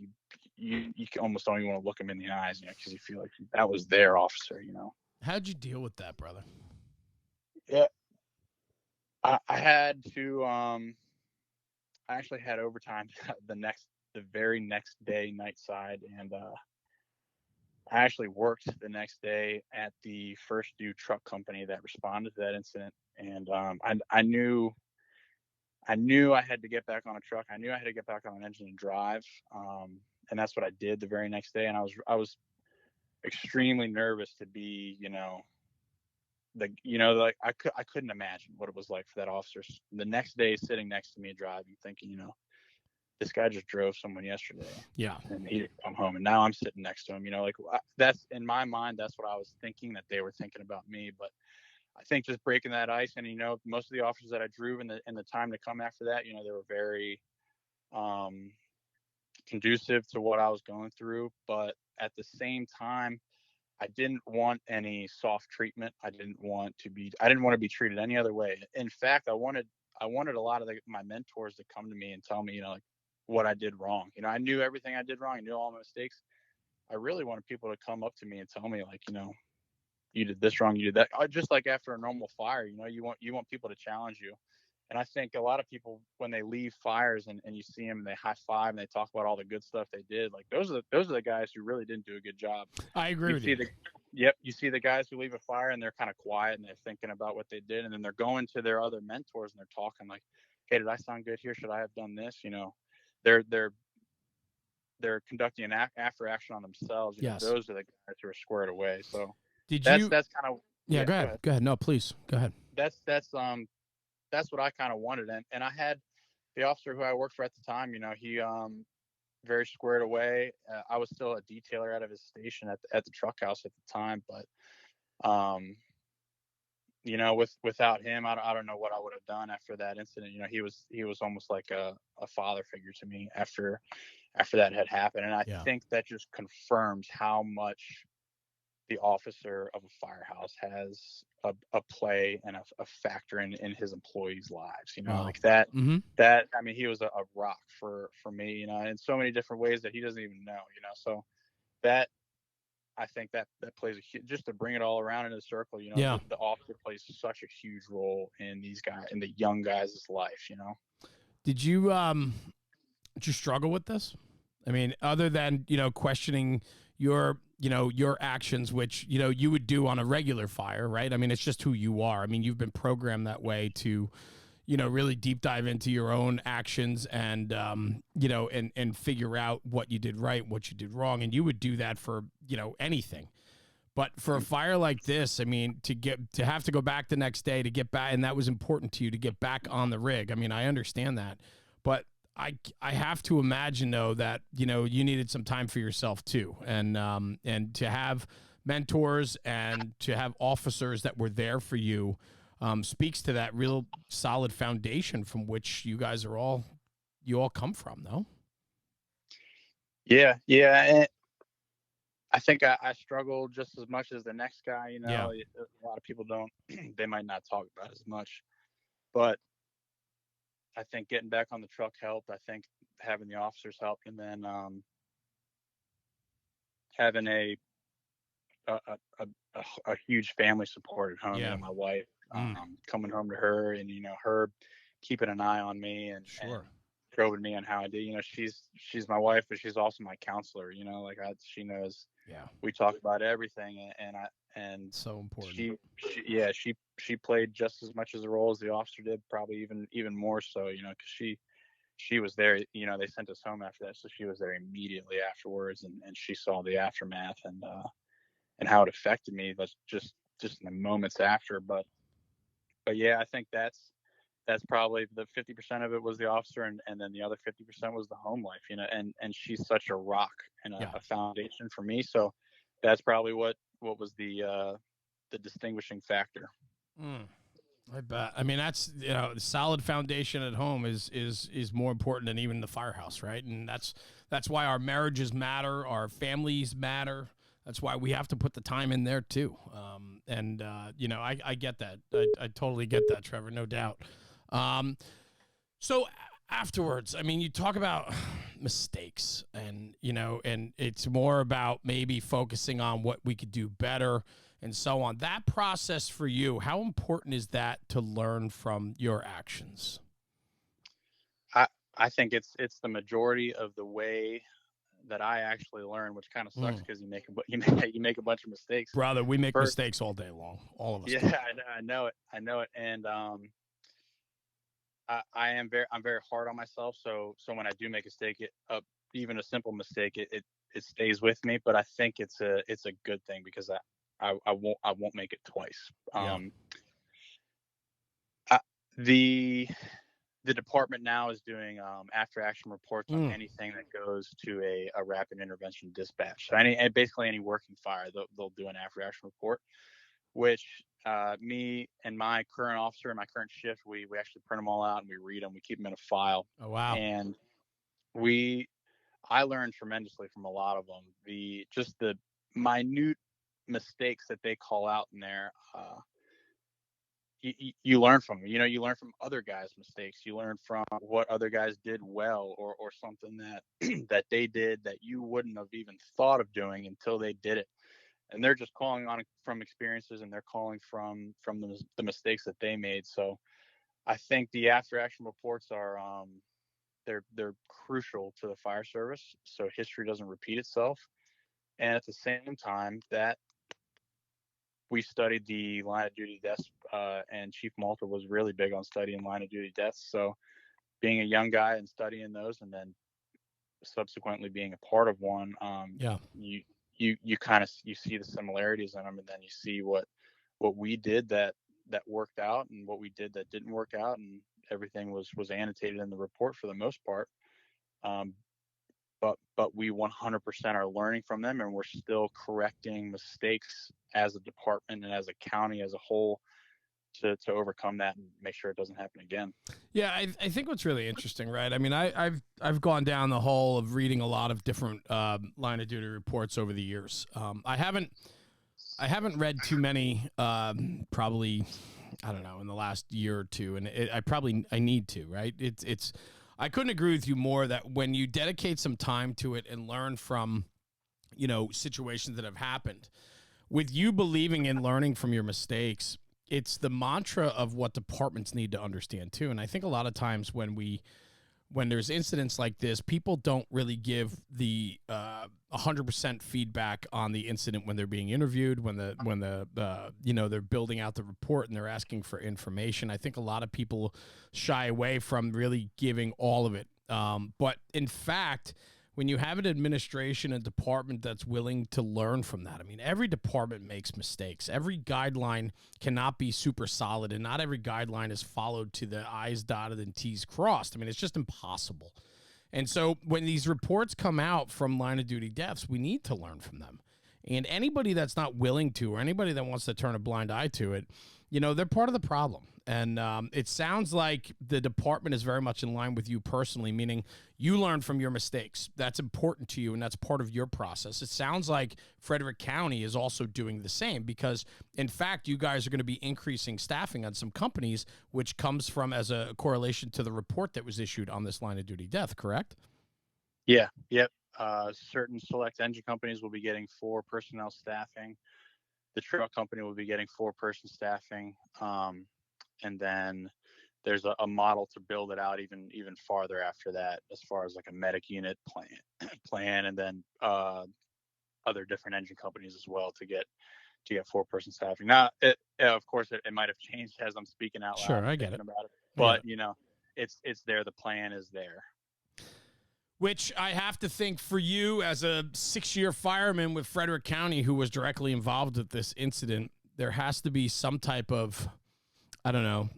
you almost don't even want to look them in the eyes, because you feel like that was their officer. How'd you deal with that, brother? Yeah, I had to. I actually had overtime the very next day, night side, and I actually worked the next day at the first due truck company that responded to that incident. And I knew I had to get back on a truck. I knew I had to get back on an engine and drive. And that's what I did the very next day. And I was extremely nervous to be, like I couldn't imagine what it was like for that officer the next day sitting next to me driving, thinking, this guy just drove someone yesterday. Yeah. And he didn't come home. And now I'm sitting next to him, like, that's in my mind. That's what I was thinking that they were thinking about me. But I think just breaking that ice, and, most of the officers that I drew in the time to come after that, they were very conducive to what I was going through. But at the same time, I didn't want any soft treatment. I didn't want to be treated any other way. In fact, I wanted a lot of my mentors to come to me and tell me, like, what I did wrong. I knew everything I did wrong. I knew all my mistakes. I really wanted people to come up to me and tell me, like, you did this wrong, you did that. Just like after a normal fire, you want people to challenge you. And I think a lot of people, when they leave fires and you see them and they high five and they talk about all the good stuff they did, like, those are the guys who really didn't do a good job. I agree with you. You see the guys who leave a fire and they're kind of quiet and they're thinking about what they did, and then they're going to their other mentors and they're talking like, hey, did I sound good here? Should I have done this? They're conducting an after action on themselves. Yes. Those are the guys who are squared away. So that's kind of go ahead. No, please go ahead. That's what I kind of wanted, and I had the officer who I worked for at the time. He very squared away. I was still a detailer out of his station at the truck house at the time, but without him, I don't know what I would have done after that incident. He was almost like a father figure to me after that had happened. And I Yeah. think that just confirms how much the officer of a firehouse has a play and a factor in his employees' lives, Wow. like that. Mm-hmm. I mean, he was a rock for me, in so many different ways that he doesn't even know, so that, I think that plays just to bring it all around in a circle, Yeah. the officer plays such a huge role in the young guys' life, Did you struggle with this? I mean, other than, questioning your actions, which, you would do on a regular fire, right? I mean, it's just who you are. I mean, you've been programmed that way to, really deep dive into your own actions and, and figure out what you did right, what you did wrong. And you would do that for, anything. But for a fire like this, I mean, to have to go back the next day to get back, and that was important to you to get back on the rig. I mean, I understand that, but I have to imagine though that you needed some time for yourself too, and to have mentors and to have officers that were there for you speaks to that real solid foundation from which you all come from, though. Yeah, and I think I struggled just as much as the next guy. Yeah. A lot of people don't. They might not talk about it as much, but I think getting back on the truck helped. I think having the officers helped, and then having a, a, a huge family support at home. Yeah. My wife Mm. coming home to her, and her keeping an eye on me and Sure. probing me on how I did. She's my wife, but she's also my counselor. She knows. Yeah. We talk about everything, and So important. She played just as much as a role as the officer did, probably even more so. Because she was there. They sent us home after that, so she was there immediately afterwards, and she saw the aftermath and how it affected me. That's just in the moments after. But yeah, I think that's probably the 50% of it was the officer, and then the other 50% was the home life. And she's such a rock and a foundation for me. So that's probably what was the distinguishing factor. Mm. I bet. I mean, that's the solid foundation at home is more important than even the firehouse, right? And that's why our marriages matter, our families matter. That's why we have to put the time in there too. I get that. I totally get that, Trevor. No doubt. So afterwards, I mean, you talk about mistakes, and and it's more about maybe focusing on what we could do better and so on. That process for you, how important is that to learn from your actions? I think it's the majority of the way that I actually learn, which kind of sucks because you make a bunch of mistakes. Brother, we make mistakes all day long. All of us. Yeah, I know it, and I'm very hard on myself. So when I do make a mistake, even a simple mistake, it stays with me. But I think it's a good thing because I won't make it twice. The department now is doing after action reports on anything that goes to a rapid intervention dispatch. So basically any working fire, they'll do an after action report, which me and my current officer and my current shift, we actually print them all out and we read them. We keep them in a file. Oh, wow. And I learned tremendously from a lot of them. The minute mistakes that they call out in there, you learn from them. You learn from other guys' mistakes. You learn from what other guys did well, or something that that they did that you wouldn't have even thought of doing until they did it. And they're just calling on from experiences, and they're calling from the mistakes that they made. So I think the after action reports are they're crucial to the fire service, so history doesn't repeat itself. And at the same time, that we studied the line of duty deaths, and Chief Malta was really big on studying line of duty deaths. So being a young guy and studying those, and then subsequently being a part of one, you kind of see the similarities in them, and then you see what we did that worked out, and what we did that didn't work out, and everything was annotated in the report for the most part. But we 100% are learning from them, and we're still correcting mistakes as a department and as a county as a whole to overcome that and make sure it doesn't happen again. Yeah, I think what's really interesting, right? I mean, I've gone down the hole of reading a lot of different line of duty reports over the years. I haven't read too many, probably, I don't know, in the last year or two, and I need to, right? I couldn't agree with you more that when you dedicate some time to it and learn from, situations that have happened, with you believing in learning from your mistakes, it's the mantra of what departments need to understand too. And I think a lot of times when there's incidents like this, people don't really give the 100% feedback on the incident when they're being interviewed, when they're building out the report and they're asking for information. I think a lot of people shy away from really giving all of it. But in fact, when you have an administration and department that's willing to learn from that, I mean, every department makes mistakes. Every guideline cannot be super solid, and not every guideline is followed to the I's dotted and T's crossed. I mean, it's just impossible. And so when these reports come out from line of duty deaths, we need to learn from them. And anybody that's not willing to, or anybody that wants to turn a blind eye to it, they're part of the problem. And it sounds like the department is very much in line with you personally, meaning you learn from your mistakes. That's important to you, and that's part of your process. It sounds like Frederick County is also doing the same because, in fact, you guys are going to be increasing staffing on some companies, which comes from as a correlation to the report that was issued on this line of duty death, correct? Yeah. Yep. Certain select engine companies will be getting 4 personnel staffing. The truck company will be getting 4-person staffing. And then there's a model to build it out even farther after that, as far as like a medic unit plan, and then other different engine companies as well to get 4-person staffing. Now, of course, it might have changed as I'm speaking out loud. Sure, I get it. About it. But it's there. The plan is there. Which I have to think for you as a 6-year fireman with Frederick County who was directly involved with this incident, there has to be some type of, I don't know,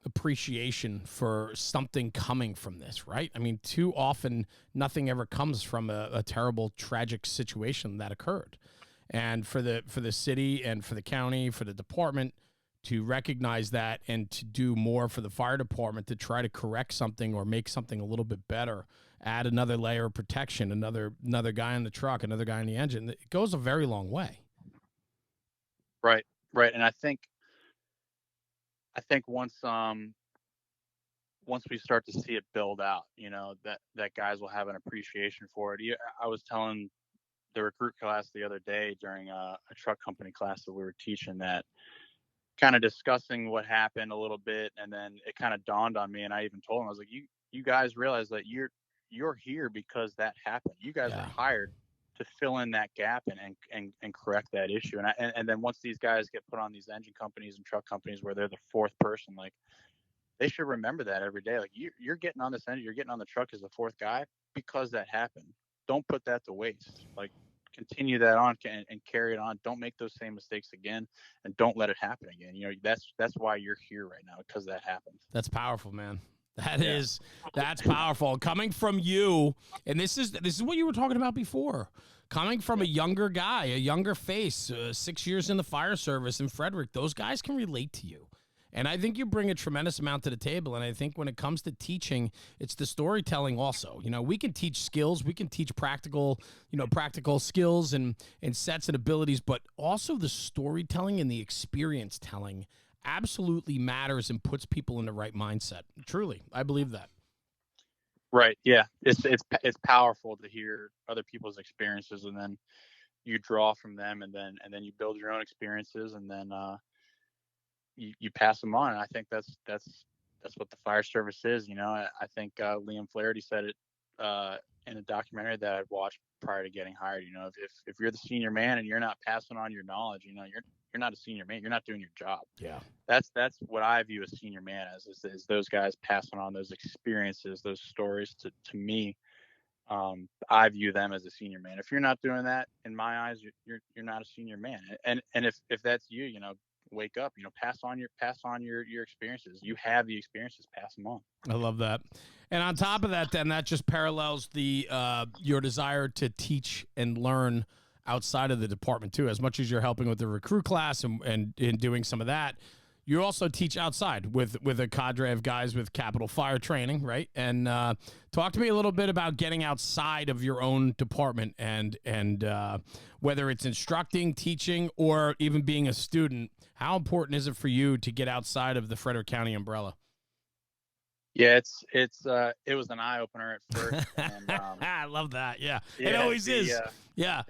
appreciation for something coming from this, right? I mean, too often nothing ever comes from a terrible, tragic situation that occurred. And for the city and for the county, for the department to recognize that and to do more for the fire department to try to correct something or make something a little bit better, add another layer of protection, another guy in the truck, another guy in the engine, it goes a very long way. Right. And I think once we start to see it build out, that guys will have an appreciation for it. I was telling the recruit class the other day during a truck company class that we were teaching, that kind of discussing what happened a little bit, and then it kind of dawned on me, and I even told him, I was like, you guys realize that you're here because that happened. You guys are hired to fill in that gap and correct that issue. And then once these guys get put on these engine companies and truck companies where they're the 4th person, like, they should remember that every day. Like, you're getting on this engine, you're getting on the truck as the 4th guy because that happened. Don't put that to waste. Like, continue that on and carry it on. Don't make those same mistakes again, and don't let it happen again. That's why you're here right now, because that happened. That's powerful, man. That's powerful. Coming from you, and this is what you were talking about before. Coming from a younger guy, a younger face, 6 years in the fire service in Frederick, those guys can relate to you. And I think you bring a tremendous amount to the table. And I think when it comes to teaching, it's the storytelling also. We can teach skills. We can teach practical skills and sets and abilities, but also the storytelling and the experience telling absolutely matters and puts people in the right mindset. Truly, I believe that. Right. Yeah. It's powerful to hear other people's experiences, and then you draw from them, and then you build your own experiences, and then you pass them on. And I think that's what the fire service is. I think Liam Flaherty said it in a documentary that I'd watched prior to getting hired. If you're the senior man and you're not passing on your knowledge, you're not a senior man. You're not doing your job. Yeah. That's what I view a senior man as, is those guys passing on those experiences, those stories to me. I view them as a senior man. If you're not doing that, in my eyes, you're not a senior man. And if that's you, wake up, pass on your experiences. You have the experiences, pass them on. I love that. And on top of that, then that just parallels the your desire to teach and learn outside of the department too. As much as you're helping with the recruit class and doing some of that, you also teach outside with a cadre of guys with Capital Fire training, right? And talk to me a little bit about getting outside of your own department and whether it's instructing, teaching, or even being a student. How important is it for you to get outside of the Frederick County umbrella? Yeah, it was an eye opener at first, and I love that. Yeah, yeah, it always is. Yeah.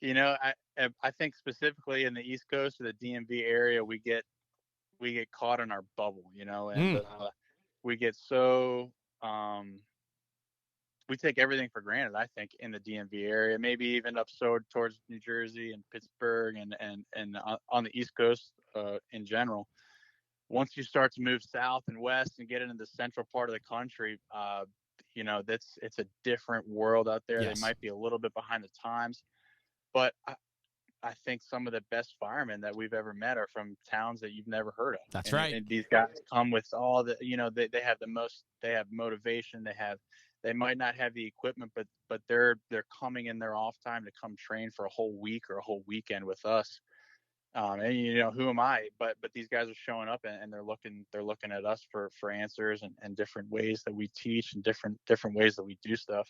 I think specifically in the East Coast or the DMV area, we get caught in our bubble, and we get so we take everything for granted. I think in the DMV area, maybe even up so towards New Jersey and Pittsburgh and on the East Coast in general. Once you start to move south and west and get into the central part of the country, it's a different world out there. Yes. They might be a little bit behind the times, but I think some of the best firemen that we've ever met are from towns that you've never heard of. That's right. And these guys come with all the, they have motivation. They might not have the equipment, but they're coming in their off time to come train for a whole week or a whole weekend with us. And who am I? But these guys are showing up and they're looking at us for answers and different ways that we teach and different ways that we do stuff.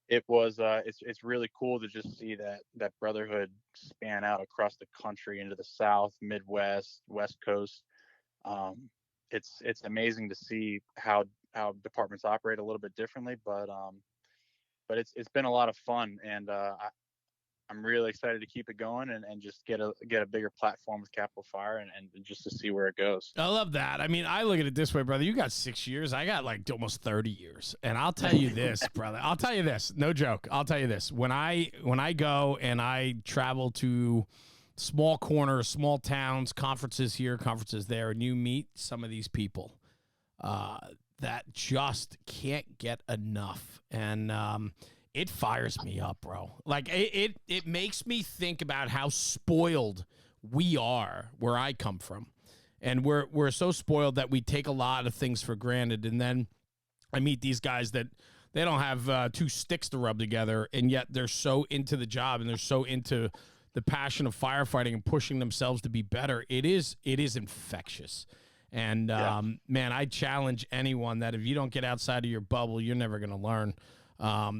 It was it's really cool to just see that brotherhood span out across the country into the South, Midwest, West Coast. It's amazing to see how departments operate a little bit differently, but it's been a lot of fun, and I'm really excited to keep it going and just get a bigger platform with Capital Fire and just to see where it goes. I love that. I mean, I look at it this way, brother. You got 6 years. I got like almost 30 years. And I'll tell you this, brother. I'll tell you this. No joke. I'll tell you this. When I go and I travel to small corners, small towns, conferences here, conferences there, and you meet some of these people that just can't get enough. And it fires me up, bro. Like it makes me think about how spoiled we are where I come from. And we're so spoiled that we take a lot of things for granted. And then I meet these guys that they don't have two sticks to rub together, and yet they're so into the job and they're so into the passion of firefighting and pushing themselves to be better. It is infectious. And man, I challenge anyone that if you don't get outside of your bubble, you're never going to learn.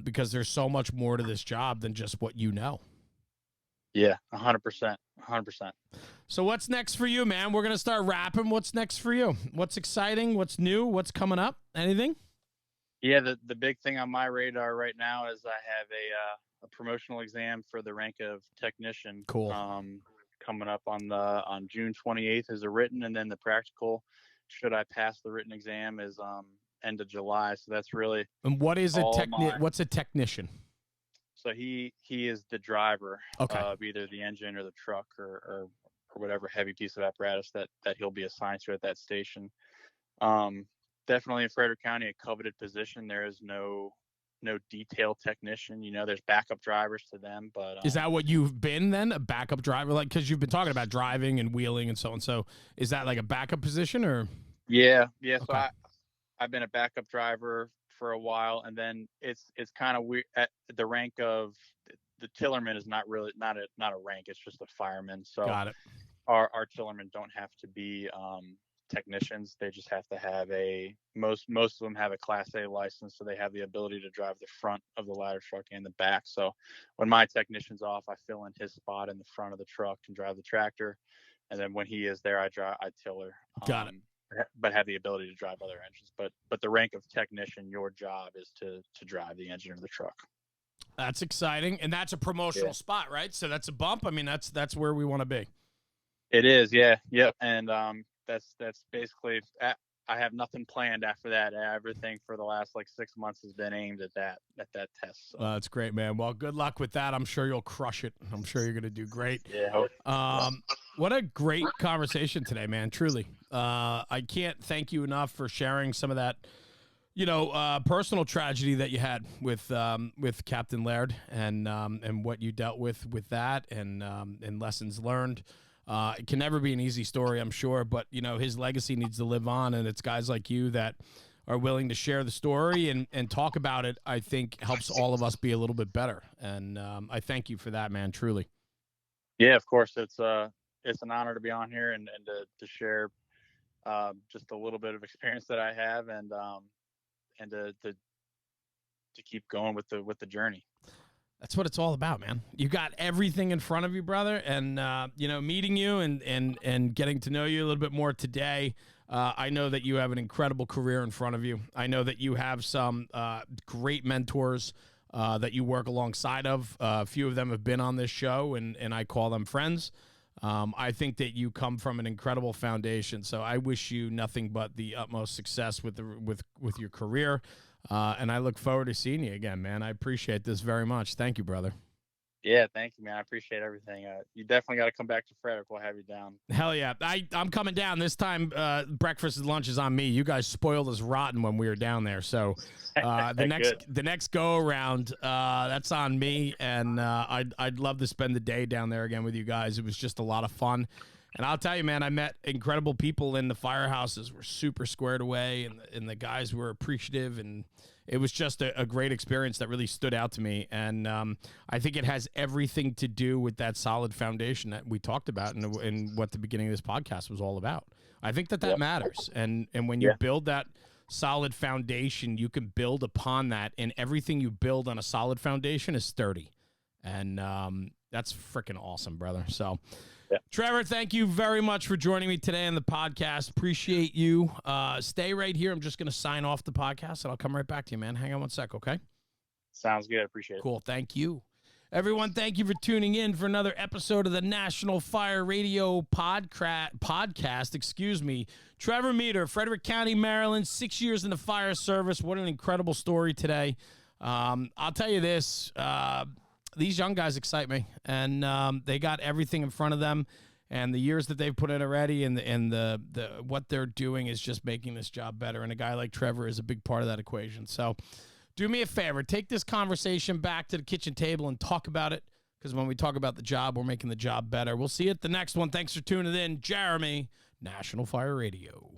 Because there's so much more to this job than just what you know. Yeah, 100%. 100%. So what's next for you, man? We're going to start rapping. What's next for you? What's exciting? What's new? What's coming up? Anything? Yeah, the big thing on my radar right now is I have a promotional exam for the rank of technician. Cool. Coming up on June 28th is a written, and then the practical, should I pass the written exam, is end of July. So that's really. And what is what's a technician? So he is the driver okay. of either the engine or the truck or whatever heavy piece of apparatus that he'll be assigned to at that station. Definitely in Frederick County, a coveted position. There is no detail technician. There's backup drivers to them, but is that what you've been then, a backup driver? Like, because you've been talking about driving and wheeling and so on. So is that like a backup position or? Yeah. Okay. So I've been a backup driver for a while, and then it's kind of weird at the rank of the tillerman is not a rank. It's just a fireman. So got it. Our tillermen don't have to be technicians. They just have to have most of them have a Class A license, so they have the ability to drive the front of the ladder truck and the back. So when my technician's off, I fill in his spot in the front of the truck and drive the tractor, and then when he is there, I tiller. Got it. But have the ability to drive other engines. But the rank of technician, your job is to drive the engine or the truck. That's exciting, and that's a promotional spot, right? So that's a bump. I mean, that's where we want to be. It is, yeah, yep. And that's basically. I have nothing planned after that. Everything for the last 6 months has been aimed at that test. So. That's great, man. Well, good luck with that. I'm sure you'll crush it. I'm sure you're going to do great. Yeah. What a great conversation today, man. Truly. I can't thank you enough for sharing some of that, personal tragedy that you had with Captain Laird and what you dealt with that and lessons learned. It can never be an easy story, I'm sure, but his legacy needs to live on, and it's guys like you that are willing to share the story and talk about it. I think helps all of us be a little bit better, and I thank you for that, man. Truly. Yeah, of course. It's it's an honor to be on here and to share just a little bit of experience that I have, and to keep going with the journey. That's what it's all about, man. You got everything in front of you, brother. And, meeting you and getting to know you a little bit more today, I know that you have an incredible career in front of you. I know that you have some great mentors that you work alongside of. A few of them have been on this show, and I call them friends. I think that you come from an incredible foundation. So I wish you nothing but the utmost success with your career. And I look forward to seeing you again, man. I appreciate this very much. Thank you, brother. Yeah, thank you, man. I appreciate everything. You definitely got to come back to Frederick. We'll have you down. Hell yeah. I'm coming down. This time, breakfast and lunch is on me. You guys spoiled us rotten when we were down there. So the next go-around, that's on me. And I'd love to spend the day down there again with you guys. It was just a lot of fun. And I'll tell you, man, I met incredible people in the firehouses. We're super squared away, and the guys were appreciative, and it was just a great experience that really stood out to me. And I think it has everything to do with that solid foundation that we talked about and what the beginning of this podcast was all about. I think that matters. And when you build that solid foundation, you can build upon that, and everything you build on a solid foundation is sturdy. And that's freaking awesome, brother. So, Trevor, thank you very much for joining me today on the podcast. Appreciate you. Stay right here. I'm just going to sign off the podcast, and I'll come right back to you, man. Hang on one sec, okay? Sounds good. I appreciate it. Cool. Thank you. Everyone, thank you for tuning in for another episode of the National Fire Radio podcast. Trevor Meador, Frederick County, Maryland, 6 years in the fire service. What an incredible story today. I'll tell you this. These young guys excite me, and they got everything in front of them, and the years that they've put in already, and the what they're doing is just making this job better. And a guy like Trevor is a big part of that equation. So, do me a favor, take this conversation back to the kitchen table and talk about it, because when we talk about the job, we're making the job better. We'll see you at the next one. Thanks for tuning in, Jeremy, National Fire Radio.